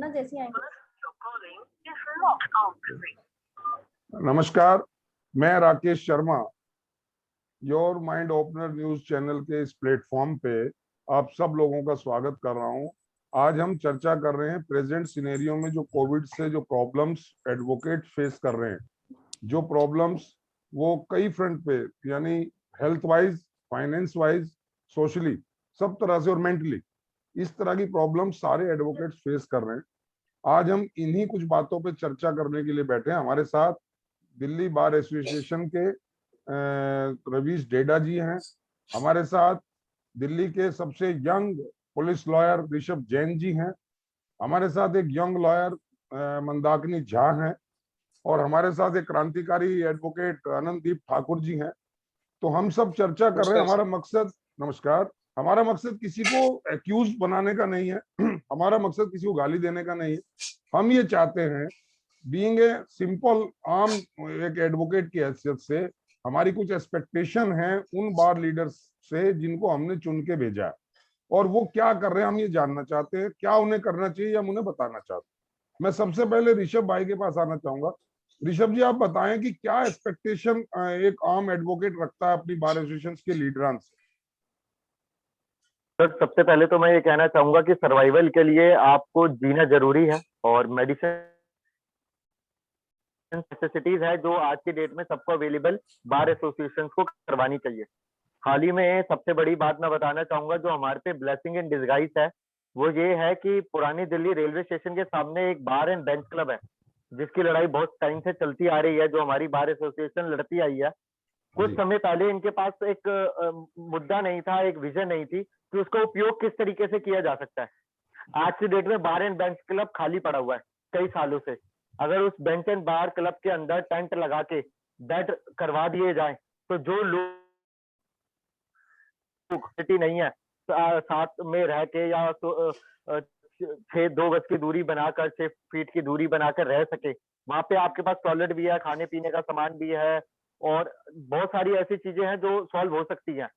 ना जैसी आएंगे। नमस्कार, मैं Rakesh Sharma your mind opener news channel के इस प्लेटफॉर्म पे आप सब लोगों का स्वागत कर रहा हूं। आज हम चर्चा कर रहे हैं प्रेजेंट सिनेरियो में जो कोविड से जो प्रॉब्लम्स एडवोकेट फेस कर रहे हैं, जो प्रॉब्लम्स वो कई फ्रंट पे, यानी health wise, finance wise, socially, सब तरह से और मेंटली, इस तरह की प्रॉब्लम्स सारे एडवोकेट्स फेस कर रहे हैं। आज हम इन्हीं कुछ बातों पे चर्चा करने के लिए बैठे हैं। हमारे साथ दिल्ली बार एसोसिएशन के रवीश डेडा जी हैं। हमारे साथ दिल्ली के सबसे young police lawyer Rishabh Jain ji हैं। हमारे साथ एक यंग लॉयर मंदाकिनी झा हैं और हमारे साथ एक क्रांतिकारी एडवोकेट आनंददीप ठाकुर जी हैं। तो हम सब चर्चा कर रहे हैं। हमारा मकसद, नमस्कार, हमारा मकसद किसी को एक्यूज बनाने का नहीं है। हमारा मकसद किसी को गाली देने का नहीं है। हम ये चाहते हैं, बीइंग ए सिंपल आम एक एडवोकेट की हैसियत से, हमारी कुछ एक्सपेक्टेशन है उन बार लीडर्स से जिनको हमने चुन के भेजा है, और वो क्या कर रहे हैं हम ये जानना चाहते हैं। क्या उन्हें करना चाहिए हम उन्हें बताना चाहते हैं। मैं सबसे पहले ऋषभ भाई के पास आना चाहूंगा। ऋषभ जी, आप बताएं कि क्या एक्सपेक्टेशन एक आम एडवोकेट रखता है अपनी बार एसोसिएशन के लीडरान से। सर, सबसे पहले तो मैं ये कहना चाहूंगा कि सर्वाइवल के लिए आपको जीना जरूरी है, और मेडिसिन नेसेसिटीज है जो आज की डेट में सबको अवेलेबल बार एसोसिएशन को करवानी चाहिए। हाल ही में सबसे बड़ी बात मैं बताना चाहूंगा जो हमारे पे ब्लेसिंग इन डिस्गाइज है, वो ये है कि पुरानी दिल्ली रेलवे स्टेशन के सामने एक बार एंड बेंच क्लब है, जिसकी लड़ाई बहुत टाइम से चलती आ रही है, जो हमारी बार एसोसिएशन लड़ती आई है। कुछ समय पहले इनके पास एक मुद्दा नहीं था, एक विजन नहीं थी कि उसका उपयोग किस तरीके से किया जा सकता है। आज की डेट में बार एंड बेंच क्लब खाली पड़ा हुआ है कई सालों से। अगर उस बेंच एंड बार क्लब के अंदर टेंट लगा के बेड करवा दिए जाए, तो जो लोग नहीं है साथ में रह के या तो 2 गज की दूरी बनाकर, 6 फीट की दूरी बनाकर रह सके, वहां पे आपके पास टॉयलेट भी है, खाने पीने का सामान भी है, और बहुत सारी ऐसी चीजें हैं जो सॉल्व हो सकती हैं।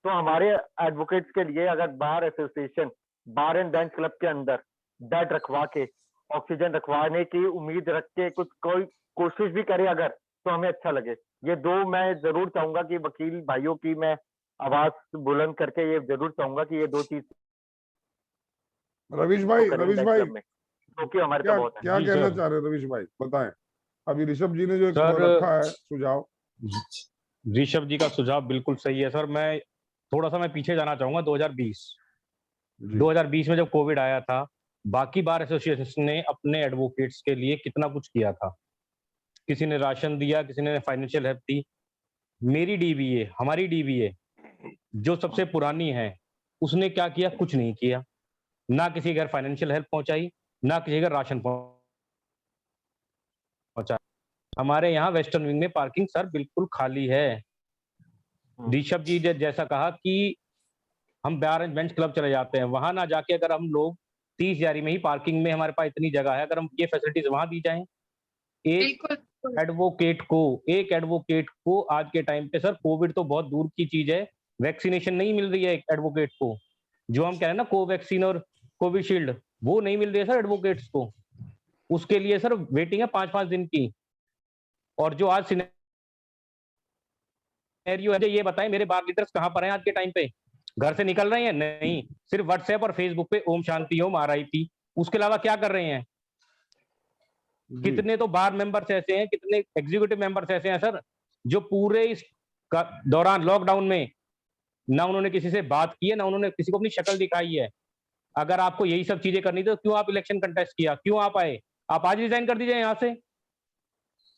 तो हमारे एडवोकेट्स के लिए अगर bar association bar and bench club के अंदर बेड रखवा के, ऑक्सीजन रखवाने की उम्मीद रख के कुछ कोई कोशिश भी करे अगर, तो हमें अच्छा लगे। ये दो मैं जरूर चाहूंगा कि वकील भाइयों की मैं आवाज बुलंद करके ये जरूर चाहूंगा कि ये 2 चीज रवीश भाई, क्योंकि हमारे क्या तो बहुत क्या कहना चाह रहे हैं? रवीश भाई बताएं। अभी ऋषभ जी ने जो रखा है सुझाव। ऋषभ जी का सुझाव बिल्कुल सही है सर। मैं थोड़ा सा पीछे जाना चाहूंगा। 2020 में जब कोविड आया था, बाकी बार एसोसिएशन ने अपने एडवोकेट्स के लिए कितना कुछ किया था। किसी ने राशन दिया, किसी ने फाइनेंशियल हेल्प दी। मेरी डीबीए, हमारी डीबीए जो सबसे पुरानी है, उसने क्या किया? कुछ नहीं किया। ना किसी घर फाइनेंशियल हेल्प पहुंचाई, ना किसी घर राशन पहुंचा। हमारे यहाँ वेस्टर्न विंग में पार्किंग सर बिल्कुल खाली है। ऋषभ जी ने जैसा कहा कि हम बार एंड बेंच क्लब चले जाते हैं, वहां ना जाके अगर हम लोग 30 यारी में ही पार्किंग में हमारे पास इतनी जगह है, अगर हम ये फैसिलिटीज वहां दी जाएं, एक एडवोकेट को आज के टाइम पे सर, कोविड तो बहुत दूर की चीज है, वैक्सीनेशन नहीं मिल रही है एक एडवोकेट को। जो हम कह रहे हैं ना कोवैक्सीन और कोविशील्ड, वो नहीं मिल रही है सर एडवोकेट्स को। उसके लिए सर वेटिंग है 5-5 दिन की। और जो आज सिनेरियो है, ये बताएं मेरे बार लीडर्स कहां पर हैं आज के टाइम पे? घर से निकल रहे हैं? नहीं, सिर्फ व्हाट्सएप और फेसबुक पे ओम शांति ओम RIP। उसके अलावा क्या कर रहे हैं? कितने तो बार मेंबर्स ऐसे हैं, कितने एग्जीक्यूटिव मेंबर्स ऐसे हैं सर, जो पूरे इस दौरान लॉकडाउन में ना उन्होंने किसी से बात की है, ना उन्होंने किसी को अपनी शक्ल दिखाई है। अगर आपको यही सब चीजें करनी थी तो क्यों आप इलेक्शन कंटेस्ट किया? क्यों आप आए? आप आज रिजाइन कर दीजिए यहाँ से।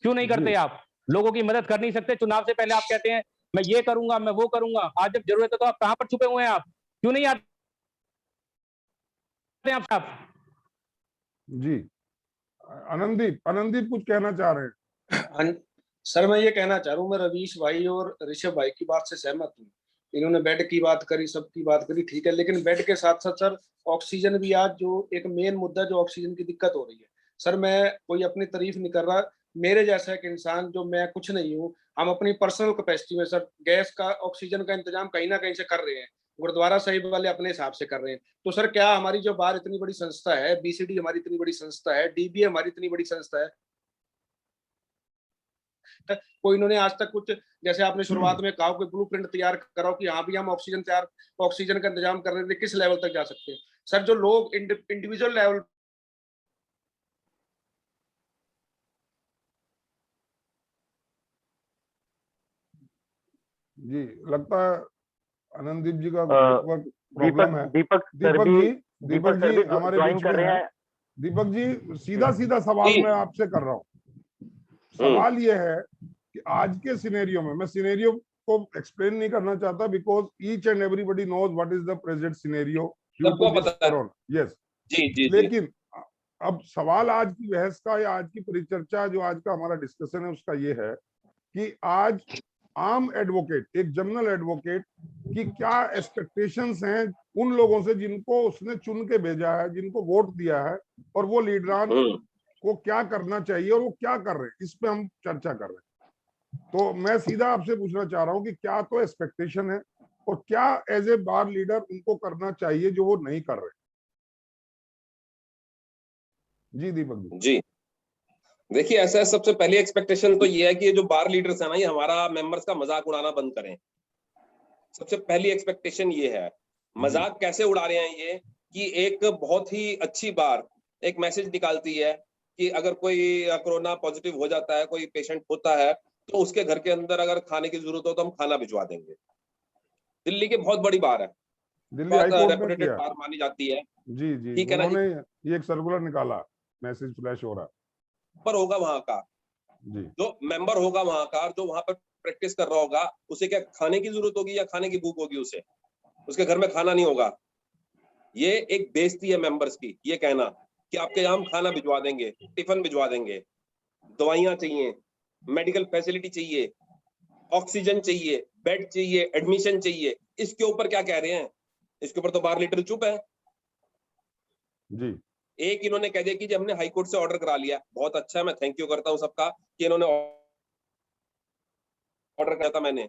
क्यों नहीं करते आप? लोगों की मदद कर नहीं सकते? चुनाव से पहले आप कहते हैं मैं ये करूंगा, मैं वो करूंगा। आज जब जरूरत है तो आप कहां पर छुपे हुए हैं? आप क्यों नहीं आते आप? जी, आनंददीप कुछ कहना चाह रहे हैं? सर, मैं ये कहना चाह रहा हूँ, मैं रवीश भाई और ऋषभ भाई की बात से सहमत हूँ। इन्होंने बेड की बात करी, सबकी बात करी, ठीक है, लेकिन बेड के साथ साथ सर ऑक्सीजन भी आज जो एक मेन मुद्दा, जो ऑक्सीजन की दिक्कत हो रही है। सर, मैं कोई अपनी तारीफ नहीं कर रहा, मेरे जैसा एक इंसान, जो मैं कुछ नहीं हूँ, हम अपनी पर्सनल कैपेसिटी में सर गैस का, ऑक्सीजन का इंतजाम कहीं ना कहीं से कर रहे हैं। गुरुद्वारा साहिब वाले अपने हिसाब से कर रहे हैं। तो सर क्या हमारी जो बार इतनी बड़ी संस्था है, बीसीडी हमारी इतनी बड़ी संस्था है, डीबीए हमारी इतनी बड़ी संस्था है, कोई इन्होंने आज तक कुछ, जैसे आपने शुरुआत में कहा, कोई ब्लूप्रिंट तैयार कराओ कि हाँ भी हम ऑक्सीजन का इंतजाम कर रहे थे, किस लेवल तक जा सकते हैं? सर जो लोग इंडिविजुअल लेवल जी, लगता है आनंददीप जी का नेटवर्क प्रॉब्लम है। दीपक सर दीपक जी हमारे ज्वाइन बीच कर में रहे हैं। हैं। दीपक जी सीधा सवाल मैं आपसे कर रहा हूँ। सवाल ये है कि आज के सिनेरियो में, मैं सिनेरियो को एक्सप्लेन नहीं करना चाहता because each and everybody knows what is the present scenario due to this corona. Yes जी, लेकिन अब सवाल आज की बहस का या आज की परिचर्चा, जो आज का हमारा डिस्कशन है, उसका ये है कि आज आम एडवोकेट, एक जनरल एडवोकेट की क्या एक्सपेक्टेशंस हैं उन लोगों से जिनको उसने चुन के भेजा है, जिनको वोट दिया है, और वो लीडरान को क्या करना चाहिए और वो क्या कर रहे हैं, इस पे हम चर्चा कर रहे हैं। तो मैं सीधा आपसे पूछना चाह रहा हूं कि क्या तो एक्सपेक्टेशन है और क्या एज ए बार लीडर उनको करना चाहिए जो वो नहीं कर रहे। जी दीपक जी, देखिए ऐसा है, सबसे पहली एक्सपेक्टेशन तो ये है कि ये जो बार लीडर्स है ना, ये हमारा मेंबर्स का मजाक उड़ाना बंद करें। सबसे पहली एक्सपेक्टेशन ये है। मजाक कैसे उड़ा रहे हैं ये कि एक बहुत ही अच्छी बार एक मैसेज निकालती है कि अगर कोई कोरोना पॉजिटिव हो जाता है, कोई पेशेंट होता है, तो उसके घर के अंदर अगर खाने की जरूरत हो तो हम खाना भिजवा देंगे। दिल्ली की बहुत बड़ी बार है, दिल्ली हाई बहुत कोर्ट ने रेपुटेड किया। बार मानी जाती है। जी जी, ठीक है ना जी? उन्होंने ये एक सर्कुलर निकाला, मैसेज फ्लैश हो रहा है। पर होगा वहां का जी, जो मेंबर होगा वहां का, जो वहां पर प्रैक्टिस कर रहा होगा, उसे क्या खाने की जरूरत होगी या खाने की भूख होगी? उसे, उसके घर में खाना नहीं होगा। ये एक बेइज्जती है मेंबर्स की, ये कहना कि आपके यहाँ हम खाना भिजवा देंगे, टिफिन भिजवा देंगे, दवाइयां चाहिए, मेडिकल फैसिलिटी चाहिए, ऑक्सीजन चाहिए, बेड चाहिए, एडमिशन चाहिए, इसके ऊपर क्या कह रहे हैं? इसके ऊपर तो बार लीडर चुप है जी। एक इन्होंने कह दिया कि जी हमने हाई कोर्ट से ऑर्डर करा लिया। बहुत अच्छा है, मैं थैंक यू करता हूं सबका कि इन्होंने ऑर्डर किया था। मैंने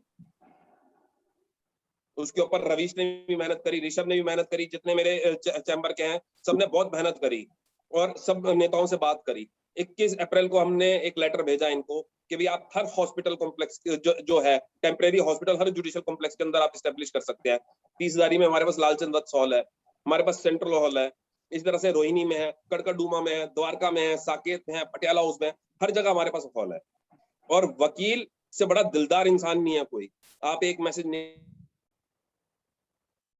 उसके ऊपर रवीश ने भी मेहनत करी, ऋषभ ने भी मेहनत करी, जितने मेरे चैम्बर के हैं सबने बहुत मेहनत करी और सब नेताओं से बात करी। 21 अप्रैल को हमने एक लेटर भेजा इनको कि भाई आप हर हॉस्पिटल कॉम्प्लेक्स जो है टेम्परेरी हॉस्पिटल, हर जुडिशियल कॉम्प्लेक्स के अंदर आप स्टैब्लिश कर सकते हैं। 30,000 में हमारे पास लालचंद वत्स हॉल है, हमारे पास सेंट्रल हॉल है, इस तरह से रोहिणी में है, कड़कड़डूमा में है, द्वारका में है, साकेत में है, पटियाला हाउस में है, हर जगह हमारे पास हॉल है। और वकील से बड़ा दिलदार इंसान नहीं है कोई। आप एक मैसेज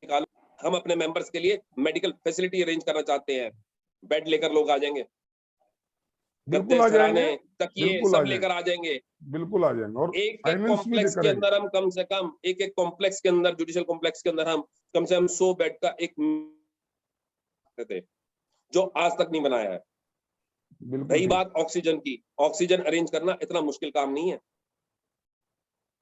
निकालो, हम अपने मेंबर्स के लिए मेडिकल फैसिलिटी अरेंज करना चाहते हैं, बेड लेकर लोग आ जाएंगे, बिल्कुल आ जाएंगे, तकिए सब लेकर आ जाएंगे, बिल्कुल आ जाएंगे। और एक कॉम्प्लेक्स के अंदर हम कम से कम एक कॉम्प्लेक्स के अंदर, जुडिशियल कॉम्प्लेक्स के अंदर हम कम से कम 100 बेड का एक थे, जो आज तक नहीं बनाया है। रही बात ऑक्सीजन की, ऑक्सीजन अरेंज करना इतना मुश्किल काम नहीं है।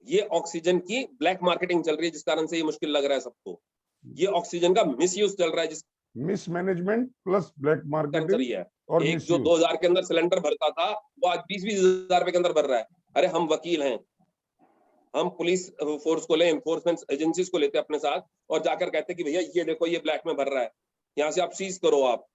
ये ऑक्सीजन की ब्लैक मार्केटिंग चल रही है, जिस कारण से ये मुश्किल लग रहा है सबको। ये ऑक्सीजन का मिसयूज चल रहा है, जिस मिसमैनेजमेंट प्लस ब्लैक मार्केटिंग है। और एक जो 2000 के अंदर सिलेंडर भरता था, वो आज 20-20 हजार रुपए के अंदर भर रहा है। अरे हम वकील हैं, हम पुलिस फोर्स को ले, एनफोर्समेंट एजेंसीज को लेते अपने साथ और जाकर कहते कि भैया ये देखो ये ब्लैक में भर रहा है, यहाँ से आप सीज करो। आप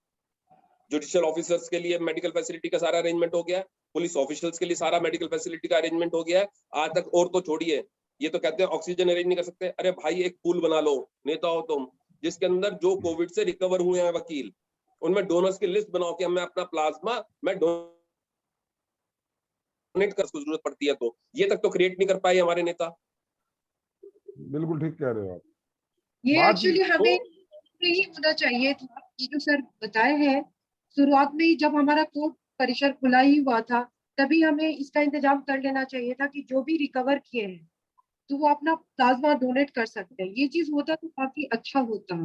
जुडिशियल ऑफिसर्स के लिए मेडिकल फैसिलिटी का सारा अरेंजमेंट हो गया है, पुलिस ऑफिशियल्स के लिए सारा मेडिकल फैसिलिटी का अरेंजमेंट हो गया है। आज तक और तो छोड़िए, ये तो कहते हैं ऑक्सीजन अरेंज नहीं कर सकते। अरे भाई एक पूल बना लो, नेता हो तुम, जिसके अंदर जो कोविड से रिकवर हुए हैं वकील, उनमें डोनर्स की लिस्ट बनाओ कि हमें अपना प्लाज्मा मैं डोनेट कर, जरूरत पड़ती है तो। ये तक तो क्रिएट नहीं कर पाए हमारे नेता। बिल्कुल ठीक कह रहे हो आप। ये एक्चुअली हमें यही होना चाहिए था, ये जो सर बताए हैं शुरुआत में ही, जब हमारा कोर्ट परिसर खुला ही हुआ था, तभी हमें इसका इंतजाम कर लेना चाहिए था कि जो भी रिकवर किए हैं तो वो अपना प्लाज्मा डोनेट कर सकते हैं। ये चीज होता तो काफी अच्छा होता है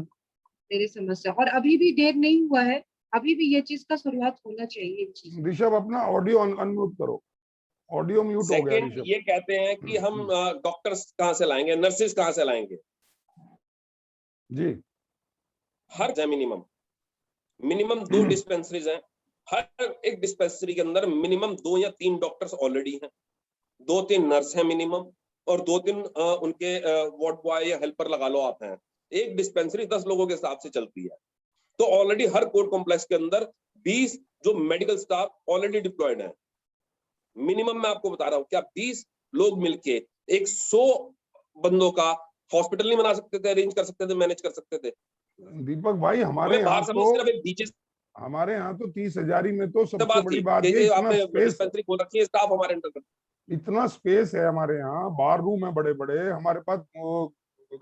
मेरी समझ से। और अभी भी देर नहीं हुआ है, अभी भी ये चीज का शुरुआत होना चाहिए। ऋषभ अपना ऑडियो अनम्यूट करो, ऑडियो म्यूट हो गया ऋषभ। ये कहते हैं कि हम डॉक्टर्स कहाँ से लाएंगे, नर्सेज कहाँ से लाएंगे जी। हर मिनिमम 2 डिस्पेंसरीज हैं, हर एक डिस्पेंसरी के अंदर मिनिमम 2 या 3 डॉक्टर्स ऑलरेडी हैं, 2-3 नर्स हैं मिनिमम, और 2-3 उनके वार्ड बॉय या हेल्पर लगा लो आप हैं। एक डिस्पेंसरी 10 लोगों के हिसाब से चलती है। तो ऑलरेडी हर कोर्ट कॉम्प्लेक्स के अंदर 20 जो मेडिकल स्टाफ ऑलरेडी डिप्लॉयड है। मिनिमम मैं आपको बता रहा हूँ, क्या 20 लोग मिलके एक 100 बंदों का हॉस्पिटल नहीं बना सकते थे, अरेंज कर सकते थे, मैनेज कर सकते थे? दीपक भाई हमारे यहाँ बाहर समझ सिर्फ एक बीचेस हमारे यहाँ तो 30,000 में तो सबसे बात बड़ी थी बात कि ये इतना आपने स्पेस डिस्पेंसरी खोल रखी है, स्टाफ हमारे अंडर इतना स्पेस है हमारे यहाँ, बार रूम है बड़े बड़े, हमारे पास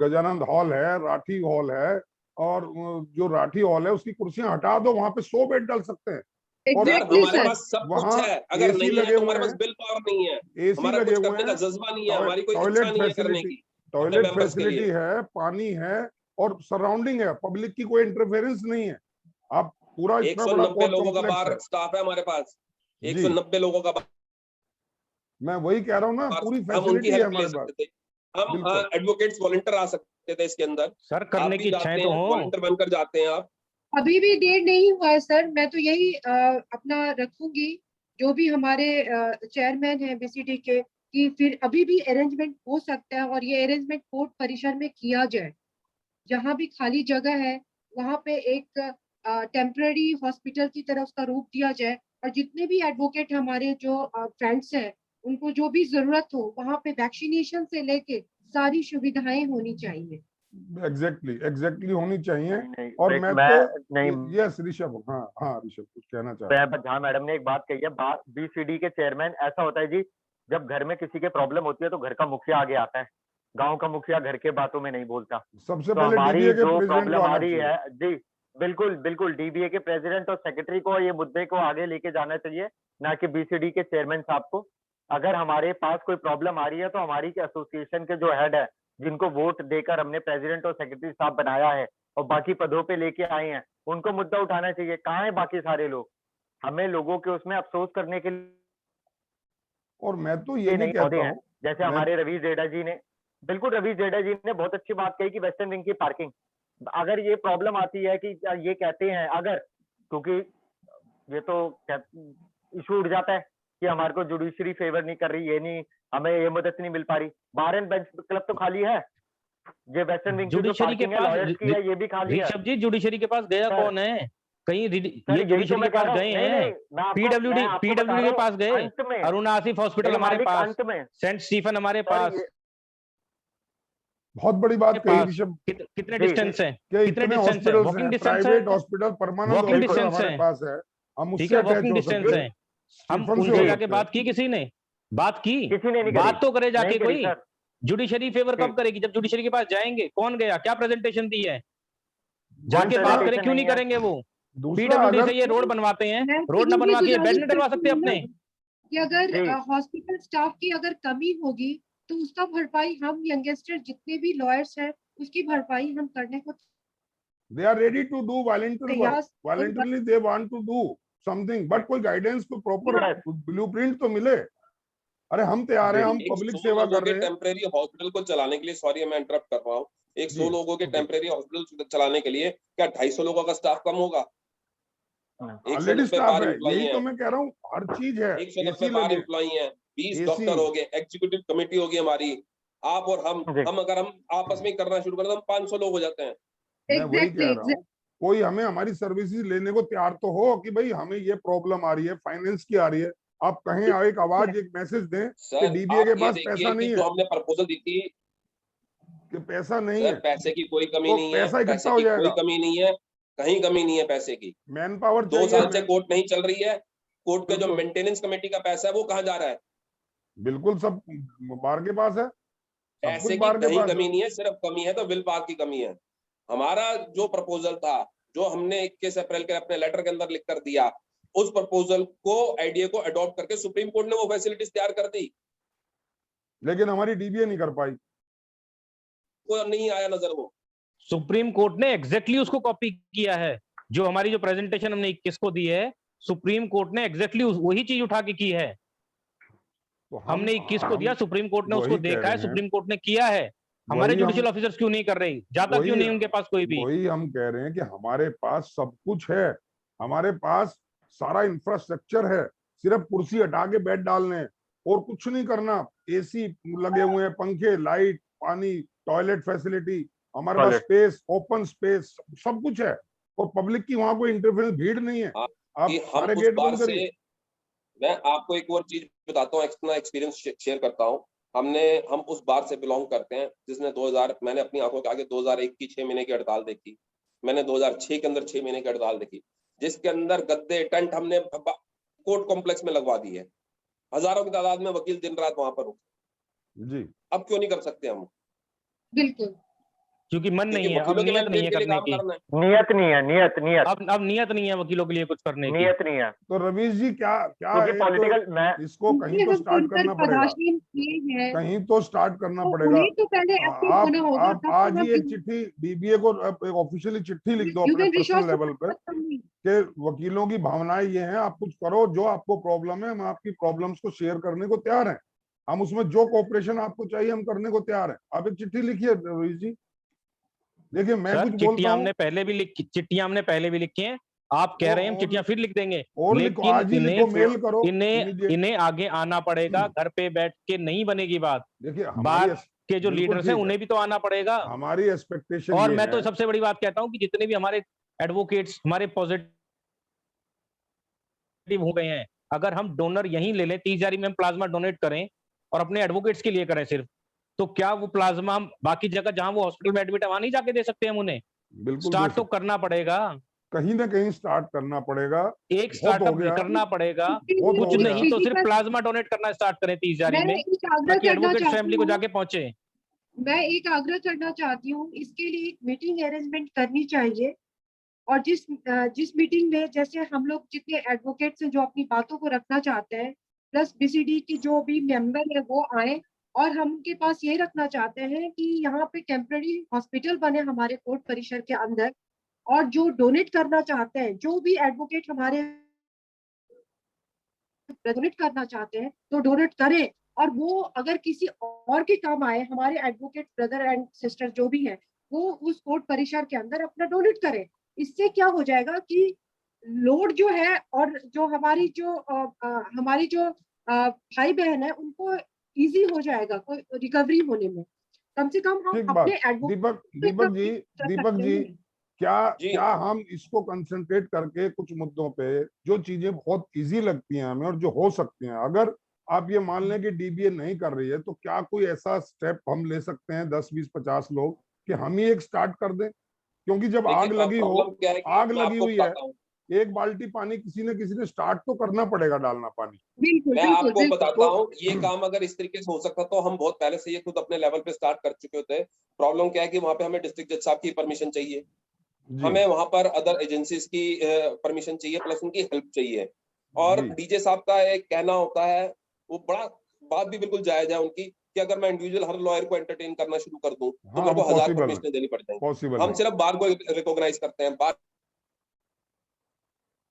गजानंद हॉल है, राठी हॉल है, और जो राठी हॉल है उसकी कुर्सियां हटा दो, वहां पे 100 बेड डाल सकते हैं। एग्जैक्टली हमारे सर, पास सब वहाँ कुछ है, अगर AC नहीं लगे है तो हुए हमारे पास हैं, बिल पावर नहीं है, AC हमारा लगे कुछ हुए करने का हैं, जज्बा नहीं है, हमारी कोई टॉयलेट इच्छा नहीं है करने की अपने टॉयलेट मेंबर्स के फैसिलिटी लिए। है, पानी है, और सराउंडिंग है, पब्लिक की कोई इंटरफेरेंस नहीं है। आप पूरा इतना बड़ा 190 कोर्ट लोगों का कॉम्प्लेक्स बार है स्टाफ है हमारे पास, जी, 190 लोगों का मैं वही कह रहा हूँ ना, बार, पूरी हम उनकी फैसिलिटी है हेल्प ले हमारे पास। सकते थे, हम बिल्कुल एडवोकेट्स वॉलंटियर आ सकते थे इसके अंदर। सर आप करने भी की इच्छाएं जाते तो हैं, हो। वॉलंटियर बनकर जाते हैं आप। अभी भी डेट नहीं हुआ है सर। मैं तो यही अपना रखूंगी, जो भी हमारे चेयरमैन हैं बीसीडी के, कि फिर अभी भी अरेंजमेंट हो सकता है और ये अरेंजमेंट कोर्ट परिसर में किया जाए। जहाँ भी खाली जगह है वहां पे एक टेम्पररी हॉस्पिटल की तरह उसका रूप दिया जाए, और जितने भी एडवोकेट हमारे जो फ्रेंड्स हैं उनको जो भी जरूरत हो वहां पे वैक्सीनेशन से लेके सारी सुविधाएं होनी चाहिए। एग्जैक्टली होनी चाहिए। नहीं, और देख, मैं मैं तो नहीं यस ऋषभ, हाँ हाँ ऋषभ कुछ कहना चाह रहा मैं जहाँ मैडम ने एक बात कही है, बीसीडी के चेयरमैन, ऐसा होता है जी, जब घर में किसी के प्रॉब्लम होती है तो घर का मुखिया आगे आता है, गांव का मुखिया घर के बातों में नहीं बोलता। सबसे तो पहले हमारी डीबीए के जो प्रेसिडेंट को प्रॉब्लम आ आना रही चाहिए। है जी, बिल्कुल बिल्कुल डीबीए के प्रेसिडेंट और सेक्रेटरी को ये मुद्दे को आगे लेके जाना चाहिए, ना कि बीसीडी के चेयरमैन साहब को। अगर हमारे पास कोई प्रॉब्लम आ रही है तो हमारी एसोसिएशन के जो हेड है, जिनको वोट देकर हमने प्रेसिडेंट और सेक्रेटरी साहब बनाया है और बाकी पदों पे लेके आए हैं, उनको मुद्दा उठाना चाहिए। कहाँ है बाकी सारे लोग? हमें लोगों के उसमें अफसोस करने के और मैं तो ये भी नहीं कहता पौधे हैं। हूँ, जैसे हमारे रवीश जेडा जी ने, बिल्कुल रवीश जेडा जी ने बहुत अच्छी बात कही कि वेस्टर्न विंग की पार्किंग, अगर ये प्रॉब्लम आती है कि ये कहते हैं, अगर, क्योंकि ये तो इशू उठ जाता है कि हमारे को जुडिशरी फेवर नहीं कर रही, ये नहीं, हमें ये मदद नहीं मिल पा रही। बार एंड बेंच क्लब तो खाली है, ये वेस्टर्न विंग की जो जुडिशरी के पार्किंग है पास लॉयर्स की है, ये भी खाली है। ऋषभ जी, जुडिशरी के पास गया सर, कौन है? कहीं सर ये यही तो जुडिशरी के मैं कह पास रहा हूँ। गए नहीं हैं? नहीं, मैं आपको बता पीडब्ल्यूडी रहा के पास हूँ, गए, अंत में, अरुण आसिफ हॉस्पिटल मेरे हमारे मालिक, पास, अंत में सेंट स्टीफन हमारे सर, पास, बहुत बड़ी बात कही ऋषभ, कितने जी, डिस्टेंस है? कि कितने इतने डिस्टेंस है? हॉस्पिटल्स वॉकिंग हैं, डिस्टेंस प्राइवेट है, hospital, permanent walking hospital distance हमारे है, पास है, हम ठीक उससे है, अटैच वॉकिंग हो डिस्टेंस सकते है। हैं, हम स्टीफन से उन हो जगह के सकते हैं। बात की किसी ने? बात की? किसी ने नहीं करी, बात तो करे नहीं जाके करी कोई। सर। जुडिशरी फेवर कब करेगी? जब जुडिशरी के पास जाएंगे। कौन गया, क्या प्रेजेंटेशन दी है? कोई जाके बात करें, प्रेजेंटेशन क्यों नहीं नहीं है। करेंगे वो? दूसरा पीडब्ल्यूडी अगर से ये रोड बनवाते हैं, मैं तो रोड ना ये भी बनवा के ये बेड गुजारिश नहीं डलवा करती सकते हूँ ना अपने? कि अगर जी, हॉस्पिटल स्टाफ की अगर कमी होगी तो उसका भरपाई हम यंगस्टर जितने भी लॉयर्स हैं उसकी भरपाई हम करने को they are ready to do volunteer work, तैयार। Voluntarily they want to do something, but कोई गाइडेंस, कोई प्रॉपर यस, ब्लूप्रिंट तो मिले। अरे हम तैयार हैं, जी, हम एक पब्लिक 100 सेवा लोगों कर के रहे हैं टेम्परेरी हॉस्पिटल को चलाने के लिए, सॉरी मैं इंटरप्ट कर रहा हूँ, एक 100 जी। लोगों के ओके, टेम्परेरी हॉस्पिटल चलाने के लिए क्या 250 लोगों का स्टाफ कम होगा? ऑलरेडी 190 स्टाफ बार है, एम्प्लॉई यही तो हैं, मैं कह रहा हूँ, हर चीज है, 190 एसी बार लगे, एम्प्लॉई हैं, 20 एसी डॉक्टर हो गए, एग्जीक्यूटिव कमेटी होगी हमारी, आप और जी, हम अगर हम आपस में करना शुरू करें तो हम 500 लोग हो जाते हैं। मैं वही कह एग्जैक्टली रहा हूँ, कोई हमें हमारी सर्विसेज लेने को तैयार तो हो कि भाई हमें ये प्रॉब्लम आ रही है, फाइनेंस की आ रही है, आप कहें, एक आवाज, एक मैसेज दें कि सर डीबीए के आप ये पास देखिए पैसा कि नहीं जो है, हमने प्रपोजल दी थी, कि पैसा नहीं सर है, पैसे की कोई कमी तो नहीं है, पैसा इकट्ठा पैसे हो की कोई जाएगा, कमी नहीं है, कहीं कमी नहीं है पैसे की। मैन पावर 2 चाहिए, साल से कोर्ट नहीं चल रही है, कोर्ट के जो बिल्कुल मेंटेनेंस कमेटी का पैसा है वो कहाँ जा रहा है? बिल्कुल, सब बार के पास है, सब कुछ पैसे की बार के कहीं पास है। कमी नहीं है, सिर्फ कमी है तो विल पावर की कमी है। हमारा जो प्रपोजल था, जो हमने 21 अप्रैल के अपने लेटर के अंदर लिख कर दिया, उस प्रपोजल को, आइडिया को अडॉप्ट करके सुप्रीम कोर्ट ने वो फैसिलिटीज तैयार कर दी, लेकिन हमारी डीबीए नहीं कर पाई। वो नहीं आया नजर वो। सुप्रीम कोर्ट ने एग्जैक्टली उसको कॉपी किया है। जो हमारी जो प्रेजेंटेशन हमने 21 को दी है, सुप्रीम कोर्ट ने एग्जैक्टली वही चीज उठा के की है। तो हमने 21 को दिया, सुप्रीम कोर्ट ने उसको वही कह देखा है, रहे हैं, सुप्रीम कोर्ट ने किया है। हमारे वही हम जुडिशियल ऑफिसर्स क्यों नहीं कर रही? जाता क्यों वही नहीं उनके पास कोई भी? वही हम कह रहे हैं कि हमारे पास सब कुछ है, हमारे पास सारा इंफ्रास्ट्रक्चर है, सिर्फ कुर्सी हटा के बेड डालने हैं और कुछ नहीं करना। एसी लगे हुए हैं, पंखे, लाइट, पानी, टॉयलेट फैसिलिटी, हमारे पास स्पेस, ओपन स्पेस, सब कुछ है और पब्लिक की वहां कोई इंटरफेरेंस, भीड़ नहीं है। आप सारे गेट बंद करिए। मैं आपको एक और चीज बताता हूँ, अपना एक्सपीरियंस शेयर करता हूँ। हम उस बार से बिलोंग करते हैं जिसने 2000, मैंने अपनी आंखों के आगे 2001 की 6 महीने की हड़ताल देखी, मैंने 2006 के अंदर 6 महीने की हड़ताल देखी, जिसके अंदर गद्दे टेंट हमने कोर्ट कॉम्प्लेक्स में लगवा दिए, हजारों की तादाद में वकील दिन रात वहां पर रुके जी। अब क्यों नहीं कर सकते हम? बिल्कुल, क्योंकि मन नहीं क्योंकि है, अब वकीलों के नियत नहीं है वेलफेयर के लिए करने काम की, करना है। नियत नहीं है, नियत अब नियत नहीं है वकीलों के लिए कुछ करने की। नियत नहीं है, तो रवीश जी क्या क्या क्योंकि एक पॉलिटिकल तो मैं इसको कहीं तो हम स्टार्ट खुलकर करना पड़ेगा, पदाश्रीन किए हैं कहीं तो स्टार्ट करना तो पड़ेगा। उन्हें तो पहले एक्टिव आप होना होगा, आप तब आज तो ही एक हम चिट्ठी डीबीए को एक ऑफिशियली चिट्ठी लिख दो अपने ह्यूमन पर्सनल रिसोर्स लेवल पे कि वकीलों की भावनाएं ये हैं, आप कुछ करो, जो आपको प्रॉब्लम है हम आपकी प्रॉब्लम्स को शेयर करने को तैयार हैं, हम उसमें जो कोऑपरेशन आपको चाहिए हम करने को तैयार हैं। आप एक चिट्ठी लिखिए रवीश जी। देखिए मैं सर कुछ बोलता चिट्ठियां हूँ, हमने पहले भी लिखी हैं, आप कह रहे हैं हम चिट्ठियां फिर लिख देंगे, और लिखो, लेकिन आज ही लिखो, मेल करो इमीडिएट। इन्हें आगे आना पड़ेगा, घर पे बैठ के नहीं बनेगी बात। देखिए बाहर के जो बिल्कुल लीडर्स हैं ठीक है, उन्हें भी तो आना पड़ेगा। हमारी एक्सपेक्टेशन और ये मैं है। तो सबसे बड़ी बात कहता हूं कि जितने भी हमारे एडवोकेट्स हमारे पॉजिटिव हो गए हैं, अगर हम डोनर यहीं ले लें, 30,000 में हम प्लाज्मा डोनेट करें और अपने एडवोकेट्स के लिए करें सिर्फ, तो क्या वो प्लाज्मा हम बाकी जगह जहां वो हॉस्पिटल में एडमिट है वहां नहीं जाके दे सकते हम उन्हें? बिल्कुल स्टार्ट तो करना पड़ेगा, कहीं ना कहीं स्टार्ट करना पड़ेगा। एक बहुत हो स्टार्टअप गया, करना पड़ेगा, बहुत हो कुछ गया। नहीं तो सिर्फ प्लाज्मा डोनेट करना स्टार्ट करें 30,000 मैं में, एक आग्रह ताकि करना एडवोकेट चाहती फैमिली को हूँ, जाके पहुंचे। मैं एक आग्रह करना चाहती हूँ, इसके लिए एक मीटिंग अरेंजमेंट करनी चाहिए और जिस मीटिंग में जैसे हम लोग जितने एडवोकेट्स हैं जो अपनी बातों को रखना चाहते हैं, प्लस बीसीडी की जो भी मेंबर है वो आए, और हम उनके पास ये रखना चाहते हैं कि यहाँ पे टेम्पररी हॉस्पिटल बने हमारे कोर्ट परिसर के अंदर, और जो डोनेट करना चाहते हैं, जो भी एडवोकेट हमारे डोनेट करना चाहते हैं तो डोनेट करें, और वो अगर किसी और के काम आए, हमारे एडवोकेट ब्रदर एंड सिस्टर जो भी हैं वो उस कोर्ट परिसर के अंदर अपना डोनेट करें। इससे क्या हो जाएगा कि लोड जो है, और जो हमारी जो भाई बहन है उनको इजी हो जाएगा कोई रिकवरी होने में, कम से कम हम ठीक अपने बात। एडवोकेट दीपक जी क्या जी। क्या हम इसको कंसंट्रेट करके कुछ मुद्दों पे जो चीजें बहुत इजी लगती हैं हमें और जो हो सकती हैं, अगर आप ये मान लें कि डीबीए नहीं कर रही है तो क्या कोई ऐसा स्टेप हम ले सकते हैं 10 20 50 लोग कि हम ही एक स्टार्ट कर दें? क्योंकि जब आग लगी हो, प्रॉब्लम क्या है कि आग मैं लगी आपको हुई है, बताता हूँ, एक बाल्टी पानी किसी ने स्टार्ट तो करना पड़ेगा डालना पानी। बिल्कुल मैं बिल्कुल आपको बिल्कुल। बताता हूँ, ये काम अगर इस तरीके से हो सकता तो हम बहुत पहले से ये खुद अपने लेवल पे स्टार्ट कर चुके होते। प्रॉब्लम क्या है कि वहां पे हमें डिस्ट्रिक्ट जज साहब की परमिशन चाहिए, जी हमें वहां पर अदर एजेंसीज की परमिशन चाहिए, प्लस उनकी हेल्प चाहिए, और जी डीजे साहब का एक कहना होता है, वो बड़ा बात भी बिल्कुल जायज है उनकी, कि अगर मैं इंडिविजुअल हर लॉयर को एंटरटेन करना शुरू कर दूं तो हाँ, मेरे वो को 1000 पॉसिबल परमिशन देनी पड़ जाएंगी। पॉसिबल हम नहीं। सिर्फ बार को रिकॉग्नाइज करते हैं, बार की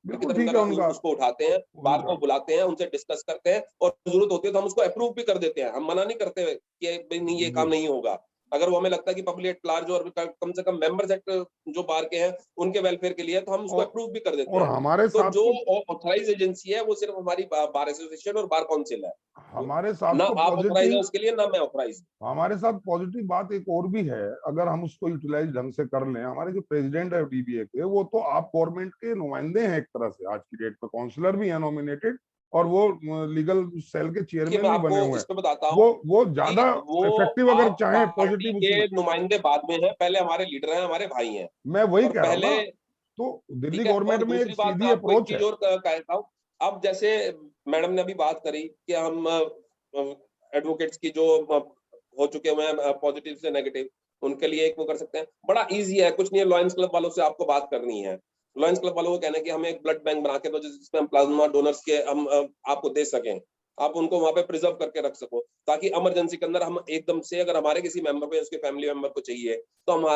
बिल्कुल ठीक है तरफ उनका, उसको उठाते हैं, बार को बुलाते हैं, उनसे डिस्कस करते हैं, और जरूरत होती है तो हम उसको अप्रूव भी कर देते हैं। हम मना नहीं करते कि भाई नहीं ये जी। काम नहीं होगा। अगर वो हमें लगता है कि पब्लिक एट लार्ज और कम से कम मेंबर्स एट जो बार के हैं उनके वेलफेयर के लिए, तो हम उसको अप्रूव भी कर देते और हैं। हमारे तो साथ जो तो ऑथराइज एजेंसी है वो सिर्फ हमारी बार एसोसिएशन और बार काउंसिल है। हमारे साथ ना तो आप ऑथराइज है पॉजिटिव, उसके लिए, ना मैं ऑथराइज। हमारे साथ पॉजिटिव बात एक और भी है, अगर हम उसको यूटिलाइज ढंग से कर लें। हमारे जो प्रेसिडेंट है डीबीए के, वो तो आप गवर्नमेंट के नुमाइंदे हैं एक तरह से, आज की डेट पे काउंसलर भी है नॉमिनेटेड, और वो लीगल सेल के देखिए चेयरमैन मैं भी आपको बने हुए हैं। इस पे बताता हूँ वो कि ज्यादा वो इफेक्टिव अगर आप चाहें पार्टी पॉजिटिव के उसमें, नुमाइंदे बाद में हैं, पहले हमारे लीडर हैं, हमारे भाई हैं। मैं वही और कह रहा हूँ पहले ना। तो दिल्ली ठीक है, और गवर्नमेंट में एक दूसरी बात मैं सीधी आपको एक अप्रोच चीज है। और कहता हूँ। अब जैसे मैडम ने अभी बात करी कि हम एडवोकेट्स की जो हो चुके हुए हैं पॉजिटिव से नेगेटिव, उनके लिए एक वो कर सकते हैं, बड़ा इजी है, कुछ नहीं है। लॉयंस क्लब वालों से आपको बात करनी है, लॉयंस क्लब वालों को कहना है कि हमें एक ब्लड बैंक बना के दो जिसमें हम प्लाज्मा डोनर्स के हम आपको दे सकें, आप उनको वहां पे प्रिजर्व करके रख सको, ताकि इमरजेंसी के अंदर हम एकदम से, अगर हमारे किसी मेंबर को या उसके फैमिली मेंबर को चाहिए तो हम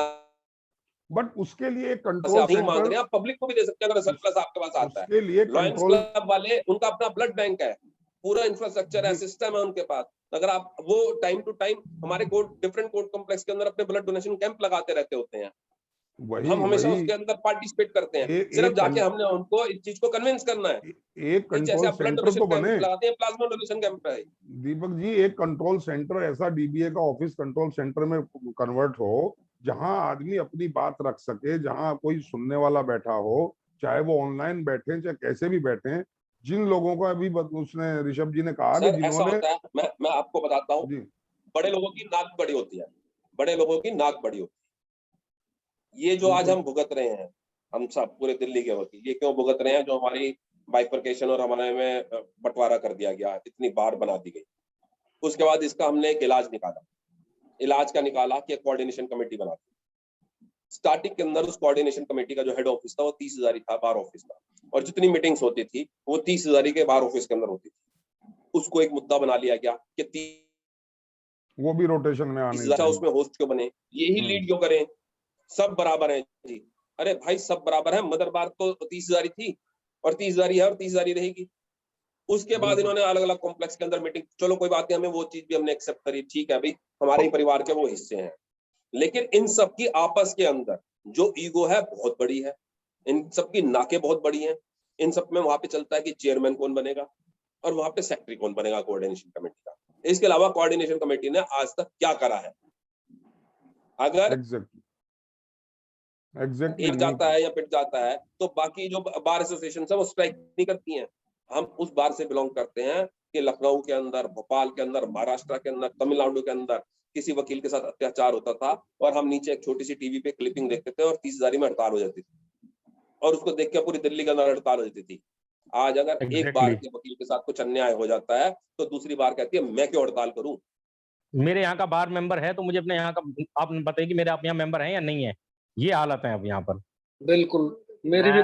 बट उसके लिए एक से कंट्रोल आप नहीं मांग सेंटर, रहे हैं, आप पब्लिक को भी दे सकते हैं अगर सरप्लस आपके पास आता है। उसके लिए लॉयंस कंट्रोल, क्लब वाले, उनका अपना ब्लड बैंक है, पूरा इंफ्रास्ट्रक्चर है, जी सिस्टम है उनके पास। अगर आप वो टाइम टू टाइम हमारे डिफरेंट कोर्ट कॉम्प्लेक्स के अंदर अपने ब्लड डोनेशन कैंप लगाते रहते होते हैं, वही हम हमेशा वही उसके अंदर पार्टिसिपेट करते हैं। सिर्फ एक जाके हमने उनको इस चीज को कन्विंस करना है एक कि जैसे कंट्रोल आप ब्लड सेंटर डोनेशन तो कैंप बने लगाते हैं, प्लाज्मा डोनेशन कैंप है। दीपक जी, एक कंट्रोल सेंटर ऐसा डीबीए का ऑफिस कंट्रोल सेंटर में कन्वर्ट हो जहां आदमी अपनी बात रख सके, जहां कोई सुनने वाला बैठा हो, चाहे वो ऑनलाइन बैठे चाहे कैसे भी बैठे, जिन लोगों का अभी उसने ऋषभ जी ने कहा कि सर ऐसा जिन्होंने होता है, मैं आपको बताता हूँ, जी बड़े लोगों की नाक बड़ी होती है, बड़े लोगों की नाक बड़ी होती है। ये जो आज बिल्कुल हम भुगत रहे हैं, हम सब पूरे दिल्ली के वकील, ये क्यों भुगत रहे हैं? जो हमारी बाइफरकेशन और हमारे में बंटवारा कर दिया गया, इतनी बार बना दी गई। उसके बाद इसका हमने एक इलाज निकाला, इलाज का निकाला कि कोऑर्डिनेशन कमेटी बना दी। स्टार्टिंग के अंदर उस कोऑर्डिनेशन कमेटी का जो हेड ऑफिस था वो 30,000 था, बार ऑफिस था, और जितनी मीटिंग्स होती थी वो 30,000 के बार ऑफिस के अंदर होती थी। उसको एक मुद्दा बना लिया गया कि वो भी रोटेशन में आने 30,000 उसमें होस्ट क्यों बने, यही लीड क्यों करें, सब बराबर हैं जी। अरे भाई सब बराबर है, मदर बार तो 30,000 थी और 30,000 है और 30,000 रहेगी। उसके बाद बिल्कुल। इन्होंने अलग अलग कॉम्प्लेक्स के अंदर मीटिंग, चलो कोई बात नहीं, हमें वो चीज भी हमने एक्सेप्ट करी, ठीक है भाई, हमारे ही परिवार के वो हिस्से हैं। लेकिन इन सब की आपस के अंदर जो ईगो है बहुत बड़ी है, इन सब की नाकें बहुत बड़ी हैं। इन सब में वहां पे चलता है कि चेयरमैन कौन बनेगा और वहां पे सेक्रेटरी कौन बनेगा कोऑर्डिनेशन कमेटी का। इसके अलावा कोऑर्डिनेशन कमेटी ने आज तक क्या करा है? अगर एग्जैक्टली एक जाता है या पिट जाता है तो बाकी जो बार एसोसिएशन है वो स्ट्राइक नहीं करती हैं। हम उस बार से बिलोंग करते हैं कि लखनऊ के अंदर, भोपाल के अंदर, महाराष्ट्र के अंदर, तमिलनाडु के अंदर किसी वकील के साथ अत्याचार होता था और हम नीचे एक छोटी सी टीवी पे क्लिपिंग देखते थे और 30,000 में हड़ताल हो जाती थी और उसको देख के पूरी दिल्ली के अंदर हड़ताल हो जाती थी। आज अगर एक बार के वकील के साथ कुछ अन्याय हो जाता है तो दूसरी बार कहती है मैं क्यों हड़ताल करूं। मेरे यहाँ का बार मेंबर है तो मुझे अपने यहाँ का आप बताइए कि मेरे आप यहाँ मेंबर हैं या नहीं है, ये हालत है अब यहाँ पर। बिल्कुल मेरी भी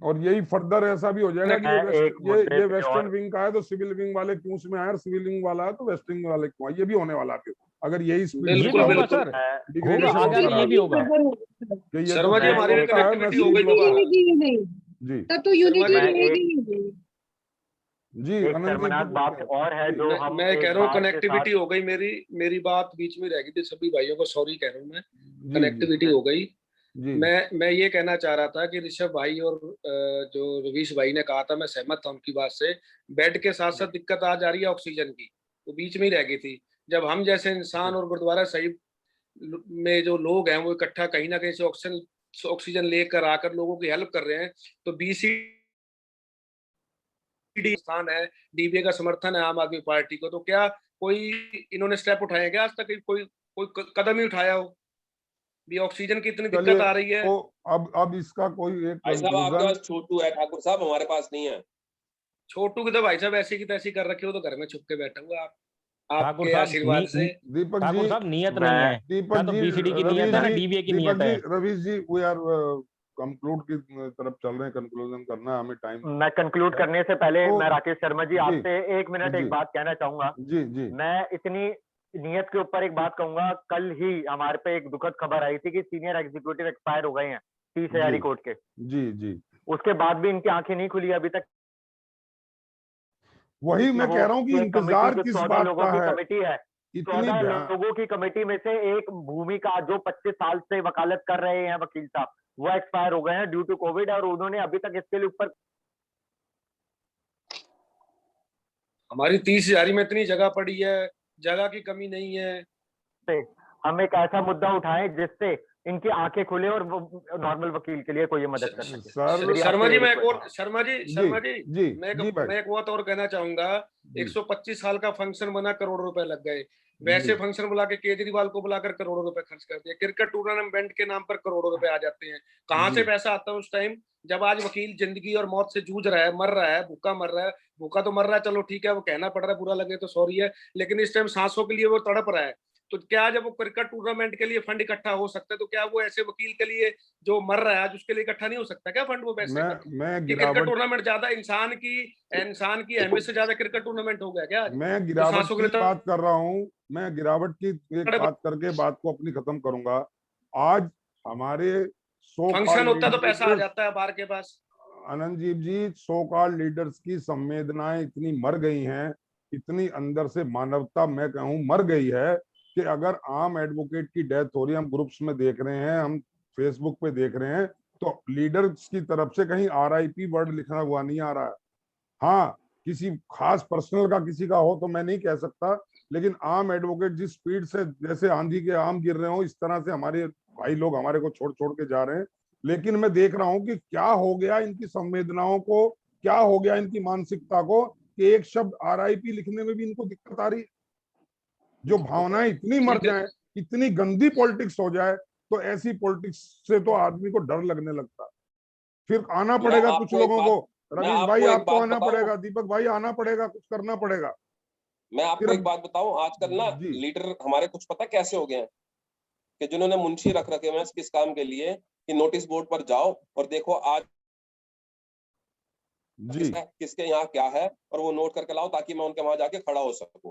और यही फर्दर ऐसा भी हो जाएगा कि एक ये वेस्टर्न विंग का है तो सिविल विंग वाले क्यों उसमें आए और सिविल विंग वाला है तो वेस्टर्न विंग वाले क्यों आए, ये भी होने वाला है अगर यही ये भी होगा बिल्कुल सर, होगा आगे आगे ये भी होगा। शर्मा जी हमारी भी कनेक्टिविटी हो गई जी तब तो यूनिटी शर्मा जी, रहेगी। जी एक अनंत जी शर्मनाक बात और है जो हम मैं कह एक रहा हूँ बार के कनेक्टिविटी साथ हो गई, मेरी बात बीच में रह गई थी, सभी भाइयों को सॉरी कह रहा हूँ मैं, जी कनेक्टिविटी हो गई। जी मैं ये कहना चाह रहा था कि ऋषभ भाई और जो रवीश भाई ने कहा था, मैं सहमत था उनकी बात से। बेड के साथ साथ दिक्कत आ जा रही है ऑक्सीजन की, वो बीच में ही रह गई थी। जब हम जैसे इंसान और गुरुद्वारा साहिब में जो लोग हैं वो इकट्ठा कहीं ना कहीं से ऑक्सीजन लेकर आकर लोगों की हेल्प कर रहे हैं, तो बीसीडी स्थान है, डीबीए का समर्थन है आम आदमी पार्टी को, तो क्या कोई इन्होंने स्टेप उठाए क्या आज तक? कोई कोई कदम ही उठाया हो? भी ऑक्सीजन की इतनी दिक्कत आ रही है। तो अब इसका कोई एक भाई साहब आपके कंक्लूजन, पास छोटू है, ठाकुर साहब हमारे पास नहीं है। छोटू की तो भाई साहब ऐसी की तैसी कर रखी हो, तो घर में छुप के बैठा हुआ आप ठाकुर आपके साहब आशीर्वाद से। दीपक ठाकुर जी, साहब नियत नहीं है, दीपक या तो जी, बीसीडी की नियत है ना डीबीए की नियत है। रवीश जी वी आर कंक्लूड की तरफ चल रहे हैं, कंक्लूजन करना है हमें टाइम। मैं कंक्लूड करने से पहले तो मैं राकेश शर्मा जी जी, आपसे एक मिनट जी, एक बात कहना चाहूंगा। जी जी मैं इतनी नियत के ऊपर एक बात कहूंगा, कल ही हमारे पे एक दुखद खबर आई थी कि सीनियर एग्जीक्यूटिव एक्सपायर हो गए हैं 30,000 कोर्ट के। जी जी उसके बाद भी इनकी आंखें नहीं खुली अभी तक। वही मैं कह रहा हूँ कि इंतजार किस 14 बात लोगों का की है, कमेटी है, इतनी 14 लोगों की कमेटी में से एक भूमिका जो 25 साल से वकालत कर रहे हैं वकील साहब, वो एक्सपायर हो गए हैं ड्यू टू कोविड, और उन्होंने अभी तक इसके लिए ऊपर हमारी 30,000 में इतनी जगह पड़ी है, जगह की कमी नहीं है। हम एक ऐसा मुद्दा उठाएं जिससे इनकी आंखें खुले और नॉर्मल वकील के लिए कोई मदद कर सके। सर शर्मा जी, मैं एक और जी मैं एक बात और कहना चाहूंगा। 125 साल का फंक्शन बना, करोड़ों रुपए लग गए। वैसे फंक्शन बुला के केजरीवाल को बुलाकर करोड़ों रुपए खर्च कर दिए। क्रिकेट टूर्नामेंट के नाम पर करोड़ों रुपए आ जाते हैं। कहाँ से पैसा आता है उस टाइम जब आज वकील जिंदगी और मौत से जूझ रहा है, मर रहा है, भूखा मर रहा है। भूखा तो मर रहा है, चलो ठीक है, वो कहना पड़ रहा है, बुरा लगे तो सॉरी है, लेकिन इस टाइम सांसों के लिए वो तड़प रहा है। तो क्या जब वो क्रिकेट टूर्नामेंट के लिए फंड इकट्ठा हो सकता है, तो क्या वो ऐसे वकील के लिए जो मर रहा है आज उसके लिए इकट्ठा नहीं हो सकता क्या फंड? वो पैसे मैं कि क्रिकेट टूर्नामेंट ज्यादा इंसान की अहमियत से ज्यादा क्रिकेट टूर्नामेंट हो गया क्या? मैं गिरावट की बात कर रहा हूँ, मैं गिरावट की एक बात करके बात को अपनी खत्म करूंगा। आज हमारे फंक्शन होता है तो पैसा आ जाता है बार के पास। आनंदजीत जी, सो कॉल्ड लीडर्स की संवेदनाएं इतनी मर गई हैं, इतनी अंदर से मानवता मैं कहूँ मर गई है कि अगर आम एडवोकेट की डेथ हो रही है, हम ग्रुप्स में देख रहे हैं, हम फेसबुक पे देख रहे हैं, तो लीडर्स की तरफ से कहीं RIP वर्ड लिखा हुआ नहीं आ रहा है। हाँ, किसी खास पर्सनल का किसी का हो तो मैं नहीं कह सकता, लेकिन आम एडवोकेट जिस स्पीड से जैसे आंधी के आम गिर रहे हो इस तरह से हमारे भाई लोग हमारे को छोड़ छोड़ के जा रहे हैं। लेकिन मैं देख रहा हूं कि क्या हो गया इनकी संवेदनाओं को, क्या हो गया इनकी मानसिकता को कि एक शब्द RIP लिखने में भी इनको दिक्कत आ रही है। जो भावनाएं इतनी मर जाए, इतनी गंदी पॉलिटिक्स हो जाए, तो ऐसी पॉलिटिक्स से तो आदमी को डर लगने लगता है। फिर आना पड़ेगा कुछ लोगों को। रवीश भाई आपको आना पड़ेगा, दीपक भाई आना पड़ेगा, कुछ करना पड़ेगा। मैं आपको एक बात बताऊं, आजकल ना जी। लीडर हमारे कुछ पता कैसे हो गए हैं कि जिन्होंने मुंशी रख रखे हैं किस काम के लिए कि नोटिस बोर्ड पर जाओ और देखो आज जी किसके यहाँ क्या है और वो नोट करके लाओ ताकि मैं उनके वहां जाके खड़ा हो सकूं।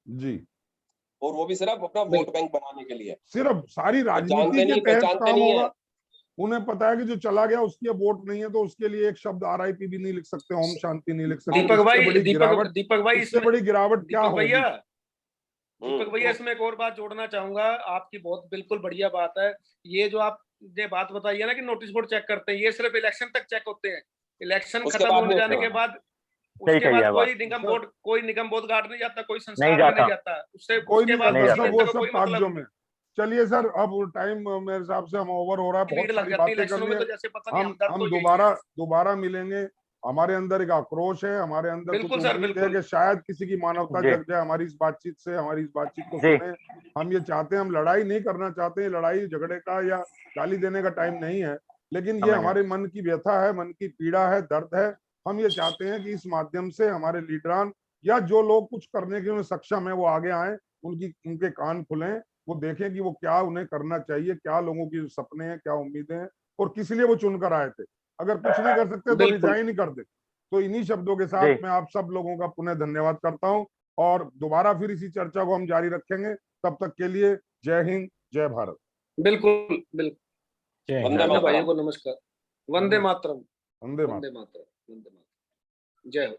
जी। और वो भी सिर्फ अपना वोट बैंक बनाने के लिए, सिर्फ सारी राजनीति जानते के नहीं तहत पहचानते काम नहीं होगा। है। उन्हें पता है कि जो चला गया उसकी अब वोट नहीं है, तो उसके लिए एक शब्द RIP भी नहीं लिख सकते, ओम शांति नहीं लिख सकते। दीपक भाई, दीपक भाई इससे बड़ी गिरावट क्या होगी? दीपक भैया इसमें एक और बात जोड़ना चाहूंगा, आपकी बहुत बिल्कुल बढ़िया बात है। ये जो आप ये बात बताई है ना कि नोटिस बोर्ड चेक करते हैं, ये सिर्फ इलेक्शन तक चेक होते हैं। इलेक्शन खत्म हो जाने के बाद उसके बाद कोई निगम बोध गार्ड नहीं जाता, कोई संस्कार नहीं जाता, उससे कोई उसके नहीं बाद जाता, सब वो सब कागजों में। चलिए सर, अब टाइम मेरे हिसाब से हम ओवर हो रहा है, बहुत सारी बातें कर ली है। हम दोबारा मिलेंगे। हमारे अंदर एक आक्रोश है, हमारे अंदर कुछ उम्मीद है कि शायद किसी की मानवता जग जाए हमारी इस बातचीत से, हमारी इस बातचीत को सुने। हम ये चाहते हैं, हम लड़ाई नहीं करना चाहते, लड़ाई झगड़े का या गाली देने का टाइम नहीं है, लेकिन ये हमारे मन की व्यथा है, मन की पीड़ा है, दर्द है। हम ये चाहते हैं कि इस माध्यम से हमारे लीडरान या जो लोग कुछ करने के लिए सक्षम है वो आगे आए, उनके कान खुलें, वो देखें कि वो क्या उन्हें करना चाहिए, क्या लोगों की सपने हैं, क्या उम्मीदें हैं और किस लिए वो चुनकर आए थे। अगर कुछ नहीं कर सकते तो रिजाइन ही कर दे। तो इन्हीं शब्दों के साथ मैं आप सब लोगों का पुनः धन्यवाद करता हूं और दोबारा फिर इसी चर्चा को हम जारी रखेंगे। तब तक के लिए जय हिंद, जय भारत। बिल्कुल बिल्कुल। वंदे भाइयों को नमस्कार। वंदे मातरम। वंदे मातरम। जय हो।